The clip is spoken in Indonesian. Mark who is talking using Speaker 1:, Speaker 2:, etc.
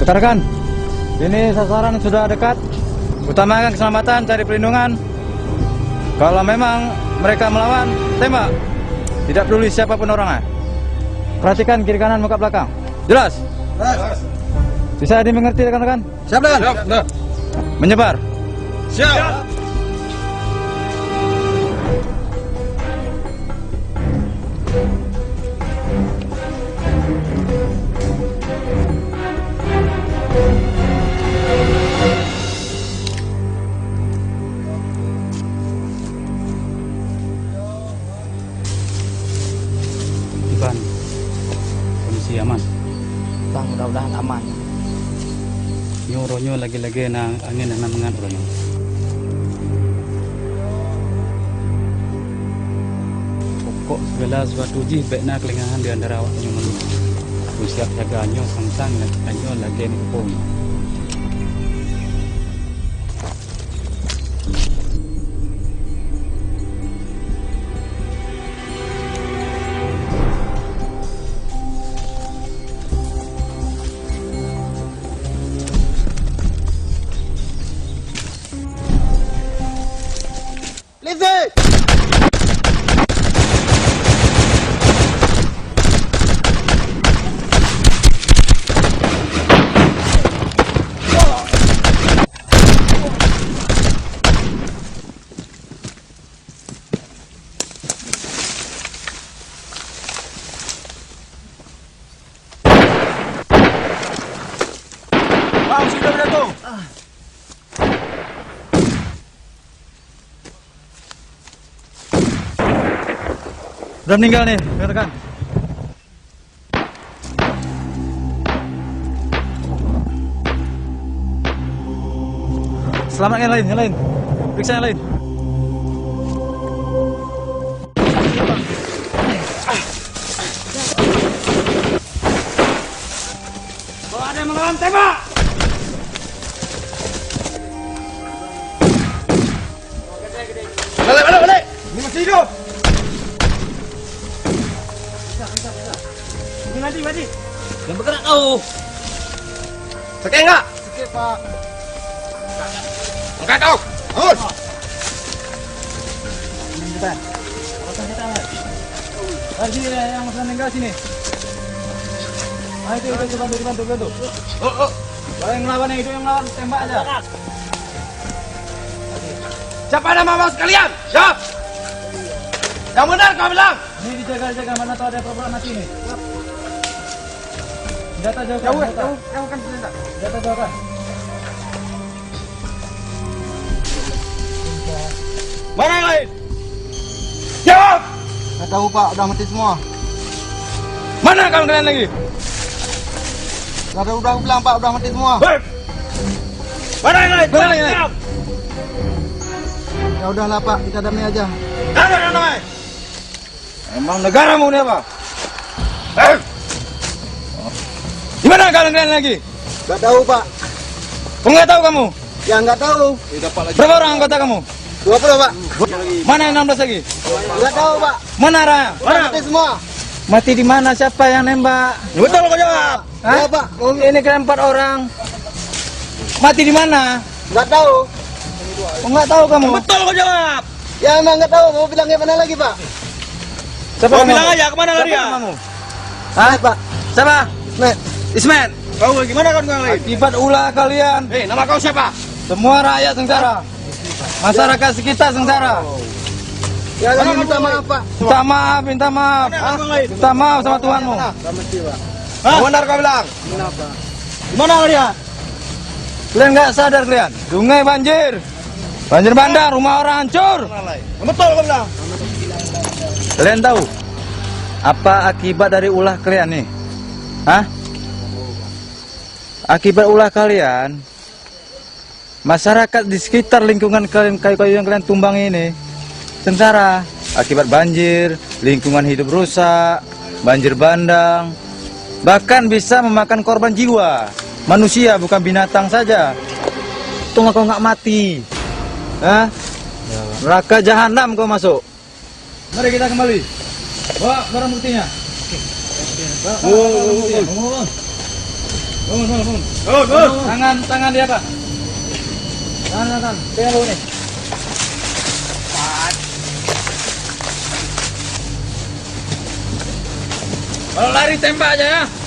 Speaker 1: Rekan-rekan, ini sasaran sudah dekat. Utamakan keselamatan, cari perlindungan. Kalau memang mereka melawan, tembak. Tidak peduli siapapun orangnya. Perhatikan kiri kanan, muka belakang. Jelas?
Speaker 2: Jelas.
Speaker 1: Bisa dimengerti rekan-rekan?
Speaker 2: Siap, Dan. Siap.
Speaker 1: Menyebar.
Speaker 2: Siap.
Speaker 1: Iban, kondisi aman.
Speaker 3: Bang, mudah-mudahan aman.
Speaker 1: Yung ronyo lagi-lagi na angin na mga ronyo. Pokok segala sesuatu ji baik na kelingahan di antara awak yang melu. Aku siap jaga anyo sang-sang anyo lagi ni kupong.
Speaker 2: Lizzie! Bang, sudah berdatung.
Speaker 1: Udah meninggal nih, rekan-rekan. Selamat yang lain. Periksa yang lain.
Speaker 2: Kalau ada yang melawan, tembak! Balik! Ini masih hidup! Ini mati!
Speaker 3: Yang bergerak kau.
Speaker 2: Sakit enggak? Sakit, Pak. Angkat kau! Bangun!
Speaker 1: Lagi yang sudah meninggal sini. Itu bantu. Kalau yang melawan itu yang melawan tembak aja.
Speaker 2: Siapa nama bos kalian? Siap! Yang benar kau bilang!
Speaker 1: Ini dijaga-jaga, mana tahu ada perempuan mati nih. Senjata jauhkan.
Speaker 2: Jauhkan senjata.
Speaker 1: Senjata jauhkan.
Speaker 2: Mana yang lain? Jawab!
Speaker 3: Nggak tahu Pak, udah mati semua.
Speaker 2: Mana kawan kalian lagi?
Speaker 3: Nggak ada, udah bilang Pak, udah mati semua.
Speaker 2: Baik! Mana yang lain? Jawab!
Speaker 3: Ya udahlah Pak, kita damai aja.
Speaker 2: Ada yang namanya? Emang negaramu ini apa? Di mana kalian lagi?
Speaker 3: Nggak tahu Pak.
Speaker 2: Enggak tahu kamu?
Speaker 3: Ya nggak tahu.
Speaker 2: Berapa orang anggota kamu?
Speaker 3: 20 Pak.
Speaker 2: Mana yang 16 lagi?
Speaker 3: Nggak tahu Pak.
Speaker 2: Mana Raya?
Speaker 3: Udah mati semua.
Speaker 1: Mati di mana? Siapa yang nembak?
Speaker 2: Betul kau jawab.
Speaker 1: Hah?
Speaker 3: Ya Pak.
Speaker 1: Ini kalian 4 orang. Mati di mana?
Speaker 3: Nggak tahu.
Speaker 1: Enggak tahu kamu.
Speaker 2: Betul kau jawab.
Speaker 3: Ya emang nggak tahu. Mau bilang gimana lagi Pak?
Speaker 1: Siapa
Speaker 2: Kau
Speaker 1: namamu?
Speaker 2: bilang aja kemana lari ya?
Speaker 1: Namamu?
Speaker 3: Hah Pak?
Speaker 1: Siapa?
Speaker 3: Nek.
Speaker 1: Ismet.
Speaker 2: Kau gimana kawan yang lain?
Speaker 1: Akibat ulah kalian.
Speaker 2: Nama kau siapa?
Speaker 1: Semua rakyat sengsara. Masyarakat sekitar sengsara.
Speaker 3: Ya kami minta maaf Pak.
Speaker 1: Minta maaf.
Speaker 2: Mana kawan yang lain?
Speaker 1: Minta maaf sama Tuhanmu.
Speaker 3: Nggak mesti Pak.
Speaker 2: Hah? Benar kau bilang?
Speaker 3: Kenapa?
Speaker 2: Gimana lari ya?
Speaker 1: Kalian nggak sadar kalian? Sungai banjir. Banjir bandang, rumah orang hancur.
Speaker 2: Betul kau bilang.
Speaker 1: Kalian tahu apa akibat dari ulah kalian nih? Hah? Akibat ulah kalian, masyarakat di sekitar lingkungan kalian, kayu-kayu yang kalian tumbang ini sengsara akibat banjir, lingkungan hidup rusak, banjir bandang, bahkan bisa memakan korban jiwa manusia, bukan binatang saja. Untung kau nggak mati. Hah? Neraka jahanam kau masuk. Mari kita kembali. Bawa barang buktinya. Bawa barang buktinya. Nun. Tangan dia, Pak. Tangan. Pegang lu nih. Kalau lari tembak aja ya.